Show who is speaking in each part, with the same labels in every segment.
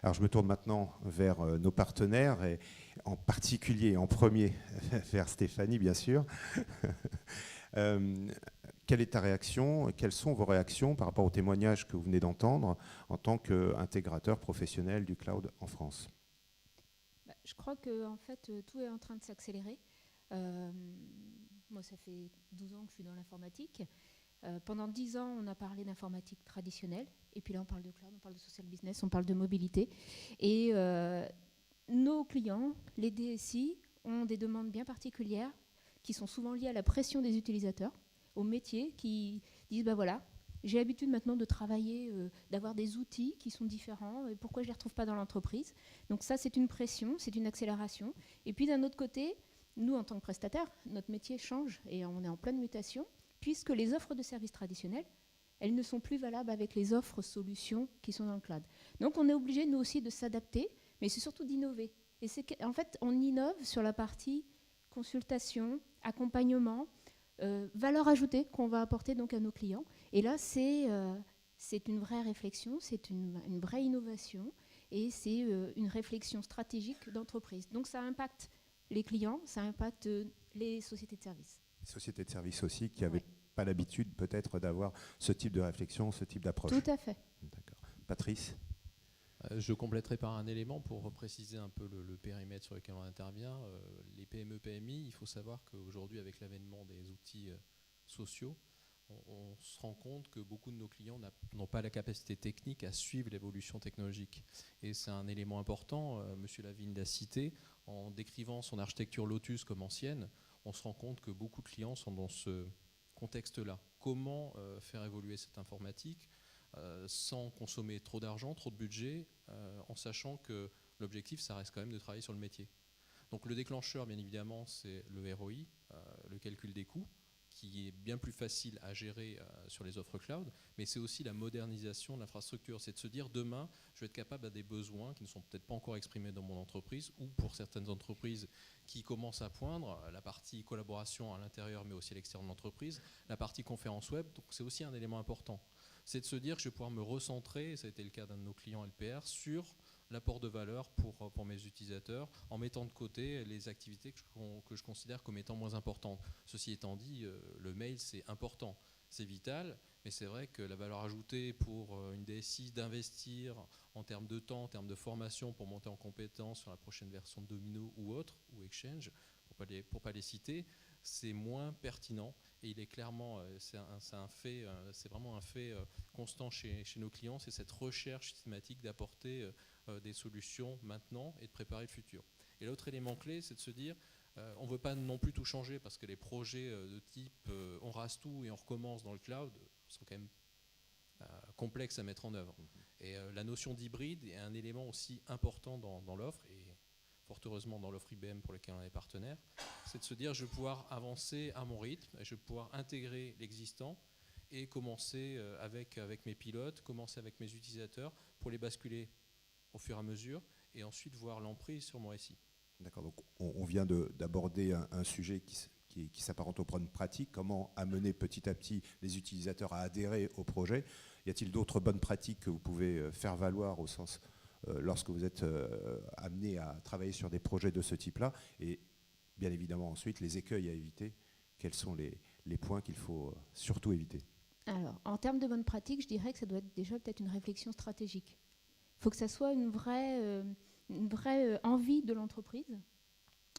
Speaker 1: Alors je me tourne maintenant vers nos partenaires et en particulier, en premier, vers Stéphanie bien sûr. Quelle est ta réaction? Quelles sont vos réactions par rapport au témoignage que vous venez d'entendre en tant qu'intégrateur professionnel du cloud en France?
Speaker 2: Je crois que en fait, tout est en train de s'accélérer. Moi, ça fait 12 ans que je suis dans l'informatique. Pendant 10 ans, on a parlé d'informatique traditionnelle. Et puis là, on parle de cloud, on parle de social business, on parle de mobilité. Et nos clients, les DSI, ont des demandes bien particulières qui sont souvent liées à la pression des utilisateurs, aux métiers qui disent, bah voilà, j'ai l'habitude maintenant de travailler, d'avoir des outils qui sont différents, et pourquoi je ne les retrouve pas dans l'entreprise? Donc ça, c'est une pression, c'est une accélération. Et puis d'un autre côté, nous, en tant que prestataires, notre métier change et on est en pleine mutation, puisque les offres de services traditionnels, elles ne sont plus valables avec les offres solutions qui sont dans le cloud. Donc on est obligé, nous aussi, de s'adapter, mais c'est surtout d'innover. Et en fait, on innove sur la partie consultation, accompagnement, valeur ajoutée qu'on va apporter donc à nos clients. Et là, c'est une vraie réflexion, c'est une vraie innovation et c'est une réflexion stratégique d'entreprise. Donc ça impacte les clients, ça impacte les sociétés de services.
Speaker 1: Les sociétés de services aussi qui n'avaient pas l'habitude peut-être d'avoir ce type de réflexion, ce type d'approche.
Speaker 2: Tout à fait.
Speaker 1: D'accord. Patrice?
Speaker 3: Je compléterai par un élément pour préciser un peu le périmètre sur lequel on intervient. Les PME, PMI, il faut savoir qu'aujourd'hui, avec l'avènement des outils sociaux, on se rend compte que beaucoup de nos clients n'ont pas la capacité technique à suivre l'évolution technologique. Et c'est un élément important, Monsieur Lavigne l'a cité, en décrivant son architecture Lotus comme ancienne, on se rend compte que beaucoup de clients sont dans ce contexte-là. Comment faire évoluer cette informatique sans consommer trop d'argent, trop de budget, en sachant que l'objectif, ça reste quand même de travailler sur le métier. Donc le déclencheur, bien évidemment, c'est le ROI, le calcul des coûts, qui est bien plus facile à gérer sur les offres cloud, mais c'est aussi la modernisation de l'infrastructure. C'est de se dire, demain, je vais être capable à des besoins qui ne sont peut-être pas encore exprimés dans mon entreprise, ou pour certaines entreprises qui commencent à poindre, la partie collaboration à l'intérieur, mais aussi à l'extérieur de l'entreprise, la partie conférence web, donc c'est aussi un élément important. C'est de se dire que je vais pouvoir me recentrer, et ça a été le cas d'un de nos clients LPR, sur l'apport de valeur pour mes utilisateurs, en mettant de côté les activités que je considère comme étant moins importantes. Ceci étant dit, le mail, c'est important, c'est vital, mais c'est vrai que la valeur ajoutée pour une DSI d'investir en termes de temps, en termes de formation, pour monter en compétence sur la prochaine version de Domino ou autre, ou Exchange, pour pas les citer, c'est moins pertinent. Et il est clairement, c'est vraiment un fait constant chez nos clients, c'est cette recherche systématique d'apporter des solutions maintenant et de préparer le futur. Et l'autre élément clé, c'est de se dire, on ne veut pas non plus tout changer parce que les projets de type on rase tout et on recommence dans le cloud sont quand même complexes à mettre en œuvre. Et la notion d'hybride est un élément aussi important dans l'offre, et fort heureusement dans l'offre IBM pour laquelle on est partenaire, c'est de se dire je vais pouvoir avancer à mon rythme, je vais pouvoir intégrer l'existant et commencer avec mes pilotes, commencer avec mes utilisateurs pour les basculer au fur et à mesure et ensuite voir l'emprise sur mon SI.
Speaker 1: D'accord, donc on vient d'aborder un sujet qui s'apparente aux bonnes pratiques, comment amener petit à petit les utilisateurs à adhérer au projet. Y a-t-il d'autres bonnes pratiques que vous pouvez faire valoir au sens lorsque vous êtes amené à travailler sur des projets de ce type-là, et bien évidemment ensuite les écueils à éviter, quels sont les points qu'il faut surtout éviter?
Speaker 2: Alors, en termes de bonnes pratiques, je dirais que ça doit être déjà peut-être une réflexion stratégique. Il faut que ça soit une vraie envie de l'entreprise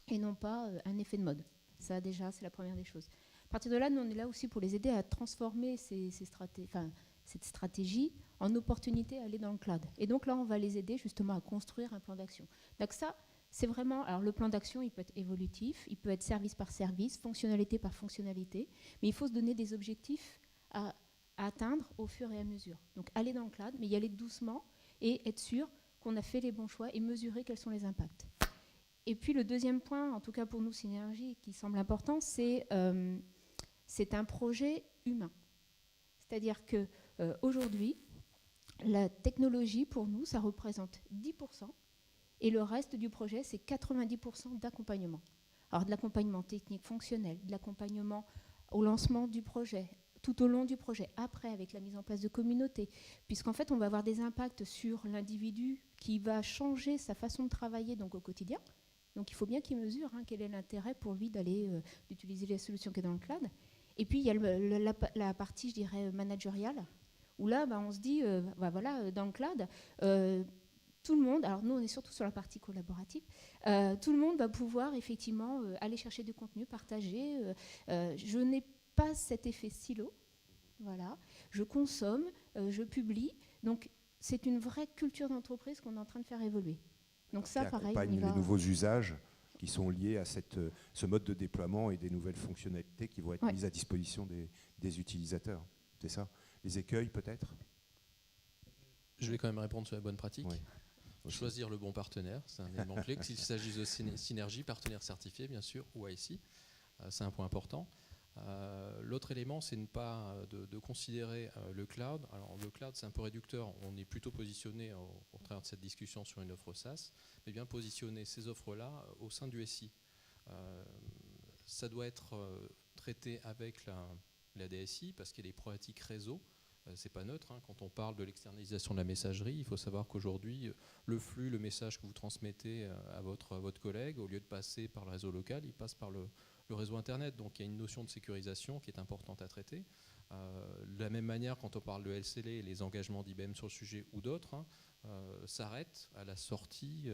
Speaker 2: et non pas un effet de mode. Ça déjà, c'est la première des choses. À partir de là, nous, on est là aussi pour les aider à transformer cette stratégie en opportunité à aller dans le cloud. Et donc là, on va les aider justement à construire un plan d'action. Donc ça, c'est vraiment... Alors le plan d'action, il peut être évolutif, il peut être service par service, fonctionnalité par fonctionnalité, mais il faut se donner des objectifs à atteindre au fur et à mesure. Donc aller dans le cloud, mais y aller doucement et être sûr qu'on a fait les bons choix et mesurer quels sont les impacts. Et puis le deuxième point, en tout cas pour nous, Synergie, qui semble important, c'est un projet humain. C'est-à-dire qu'aujourd'hui, la technologie, pour nous, ça représente 10%, et le reste du projet, c'est 90% d'accompagnement. Alors de l'accompagnement technique fonctionnel, de l'accompagnement au lancement du projet, tout au long du projet. Après, avec la mise en place de communautés, puisqu'en fait, on va avoir des impacts sur l'individu qui va changer sa façon de travailler donc, au quotidien. Donc, il faut bien qu'il mesure quel est l'intérêt pour lui d'utiliser la solution qui est dans le cloud. Et puis, il y a la partie, je dirais, managériale, où là, on se dit, voilà, dans le cloud, tout le monde, alors nous on est surtout sur la partie collaborative, tout le monde va pouvoir effectivement aller chercher du contenu, partager. Je n'ai pas cet effet silo, voilà. Je consomme, je publie, donc c'est une vraie culture d'entreprise qu'on est en train de faire évoluer. Donc ça, pareil, on y va.
Speaker 1: Les nouveaux usages qui sont liés à ce mode de déploiement et des nouvelles fonctionnalités qui vont être mises à disposition des utilisateurs. C'est ça? Les écueils peut-être?
Speaker 3: Je vais quand même répondre sur la bonne pratique.
Speaker 1: Oui.
Speaker 3: Choisir le bon partenaire, c'est un élément clé. S'il s'agisse de synergie, partenaire certifié, bien sûr, ou IC, c'est un point important. L'autre élément, c'est ne pas de considérer le cloud. Alors, le cloud, c'est un peu réducteur. On est plutôt positionné, au travers de cette discussion, sur une offre SaaS, mais bien positionner ces offres-là au sein du SI. Ça doit être traité avec la DSI, parce qu'il y a des problématiques réseau. C'est pas neutre. Quand on parle de l'externalisation de la messagerie, il faut savoir qu'aujourd'hui, le flux, le message que vous transmettez à votre collègue, au lieu de passer par le réseau local, il passe par le réseau Internet. Donc il y a une notion de sécurisation qui est importante à traiter. De la même manière, quand on parle de LCL et les engagements d'IBM sur le sujet ou d'autres, s'arrêtent à la sortie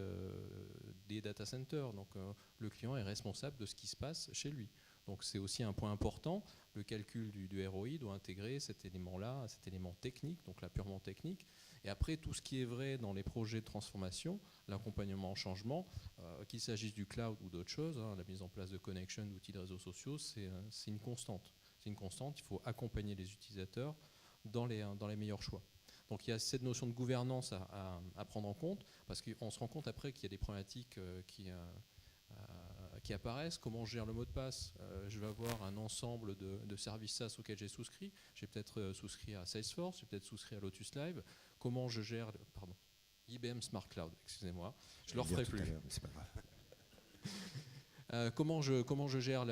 Speaker 3: des data centers. Donc le client est responsable de ce qui se passe chez lui. Donc c'est aussi un point important. Le calcul du ROI doit intégrer cet élément-là, cet élément technique, donc là purement technique. Et après, tout ce qui est vrai dans les projets de transformation, l'accompagnement au changement, qu'il s'agisse du cloud ou d'autres choses, la mise en place de connection, d'outils de réseaux sociaux, c'est une constante. C'est une constante, il faut accompagner les utilisateurs dans les meilleurs choix. Donc il y a cette notion de gouvernance à prendre en compte, parce qu'on se rend compte après qu'il y a des problématiques qui apparaissent. Comment je gère le mot de passe? Je vais avoir un ensemble de services SaaS auxquels j'ai souscrit. J'ai peut-être souscrit à Salesforce, j'ai peut-être souscrit à Lotus Live. Comment je gère... IBM Smart Cloud, excusez-moi. Je ne le referai plus.
Speaker 1: C'est pas grave.
Speaker 3: Comment je gère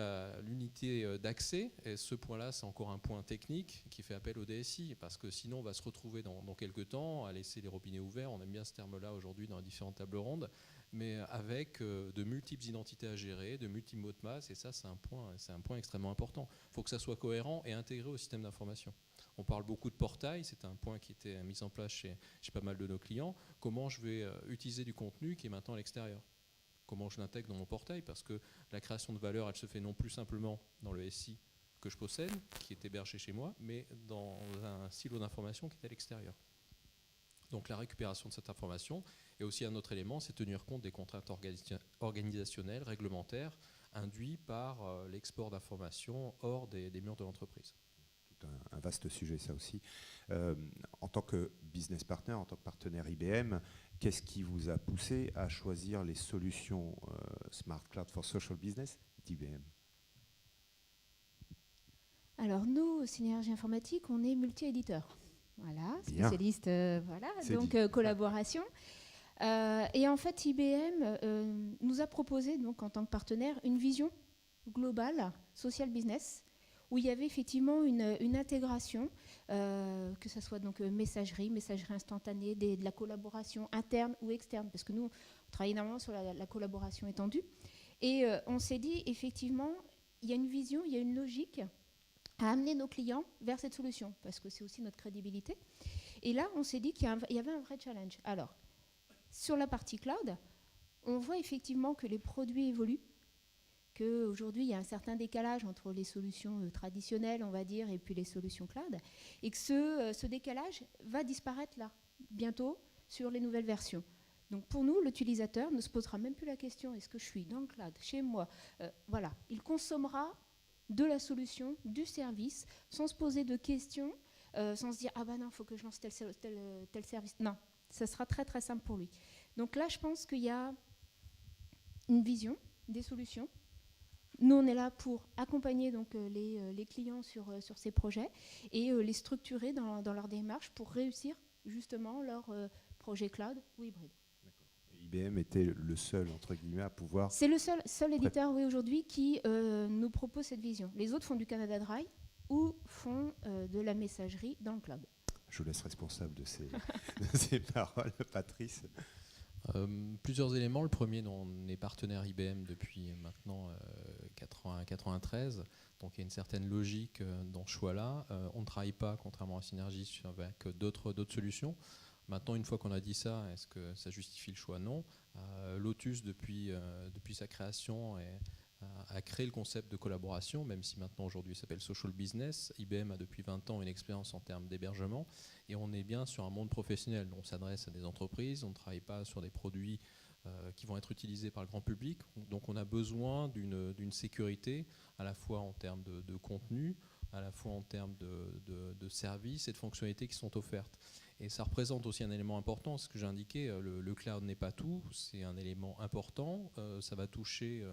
Speaker 3: l'unité d'accès? Et ce point-là, c'est encore un point technique qui fait appel au DSI, parce que sinon, on va se retrouver dans quelques temps à laisser les robinets ouverts. On aime bien ce terme-là aujourd'hui dans les différentes tables rondes, mais avec de multiples identités à gérer, de multiples mots de passe, et ça, c'est un point extrêmement important. Il faut que ça soit cohérent et intégré au système d'information. On parle beaucoup de portail, c'est un point qui était mis en place chez pas mal de nos clients. Comment je vais utiliser du contenu qui est maintenant à l'extérieur? Comment je l'intègre dans mon portail? Parce que la création de valeur, elle se fait non plus simplement dans le SI que je possède, qui est hébergé chez moi, mais dans un silo d'information qui est à l'extérieur. Donc la récupération de cette information. Et aussi un autre élément, c'est tenir compte des contraintes organisationnelles, réglementaires, induites par l'export d'informations hors des murs de l'entreprise.
Speaker 1: Un vaste sujet, ça aussi. En tant que business partner, en tant que partenaire IBM, qu'est-ce qui vous a poussé à choisir les solutions Smart Cloud for Social Business d'IBM?
Speaker 2: Alors nous, Synergie Informatique, on est multi-éditeur. Voilà, spécialiste, donc collaboration. Et en fait, IBM nous a proposé, donc, en tant que partenaire, une vision globale, social business, où il y avait effectivement une intégration, que ce soit donc messagerie instantanée, de la collaboration interne ou externe, parce que nous, on travaille énormément sur la collaboration étendue. Et on s'est dit, effectivement, il y a une vision, il y a une logique à amener nos clients vers cette solution, parce que c'est aussi notre crédibilité. Et là, on s'est dit qu'il y avait un vrai challenge. Alors, sur la partie cloud, on voit effectivement que les produits évoluent, qu'aujourd'hui, il y a un certain décalage entre les solutions traditionnelles, on va dire, et puis les solutions cloud, et que ce décalage va disparaître là, bientôt, sur les nouvelles versions. Donc pour nous, l'utilisateur ne se posera même plus la question, est-ce que je suis dans le cloud, chez moi? Voilà, il consommera de la solution, du service, sans se poser de questions, sans se dire, ah ben non, il faut que je lance tel service. Non, ça sera très très simple pour lui. Donc là, je pense qu'il y a une vision, des solutions. Nous, on est là pour accompagner donc, les clients sur ces projets et les structurer dans leur démarche pour réussir justement leur projet cloud ou hybride.
Speaker 1: IBM était le seul, entre guillemets, à pouvoir...
Speaker 2: C'est le seul éditeur, oui, aujourd'hui qui nous propose cette vision. Les autres font du Canada Dry, ou font de la messagerie dans le cloud.
Speaker 1: Je vous laisse responsable de ces paroles, Patrice.
Speaker 3: Plusieurs éléments. Le premier, on est partenaire IBM depuis maintenant 93, donc il y a une certaine logique dans ce choix-là. On ne travaille pas, contrairement à Synergis, avec d'autres solutions. Maintenant, une fois qu'on a dit ça, est-ce que ça justifie le choix? Non. Lotus, depuis sa création, a créé le concept de collaboration, même si maintenant aujourd'hui ça s'appelle social business. IBM a depuis 20 ans une expérience en termes d'hébergement et on est bien sur un monde professionnel. On s'adresse à des entreprises, on ne travaille pas sur des produits qui vont être utilisés par le grand public. Donc on a besoin d'une sécurité à la fois en termes de contenu, à la fois en termes de services et de fonctionnalités qui sont offertes. Et ça représente aussi un élément important, ce que j'ai indiqué, le cloud n'est pas tout, c'est un élément important, ça va toucher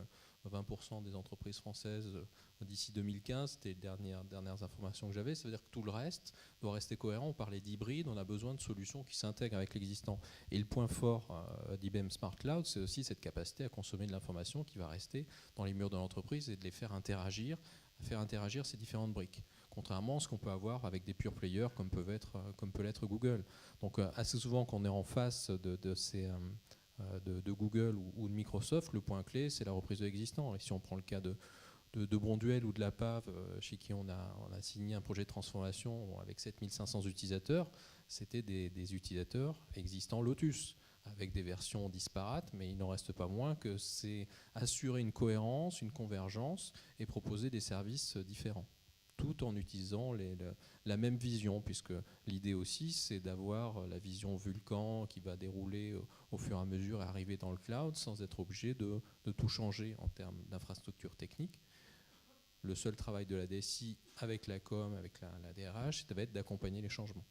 Speaker 3: 20% des entreprises françaises d'ici 2015, c'était les dernières informations que j'avais. Ça veut dire que tout le reste doit rester cohérent. On parlait d'hybride, on a besoin de solutions qui s'intègrent avec l'existant. Et le point fort d'IBM Smart Cloud, c'est aussi cette capacité à consommer de l'information qui va rester dans les murs de l'entreprise et de les faire interagir ces différentes briques. Contrairement à ce qu'on peut avoir avec des pure players comme peut l'être Google. Donc assez souvent quand on est en face de Google ou de Microsoft, le point clé, c'est la reprise de l'existant. Et si on prend le cas de Bonduelle ou de la PAV, chez qui on a signé un projet de transformation avec 7500 utilisateurs, c'était des utilisateurs existants Lotus, avec des versions disparates, mais il n'en reste pas moins que c'est assurer une cohérence, une convergence et proposer des services différents, tout en utilisant la même vision, puisque l'idée aussi, c'est d'avoir la vision Vulcan qui va dérouler au fur et à mesure et arriver dans le cloud sans être obligé de tout changer en termes d'infrastructure technique. Le seul travail de la DSI avec la com, avec la DRH, ça va être d'accompagner les changements.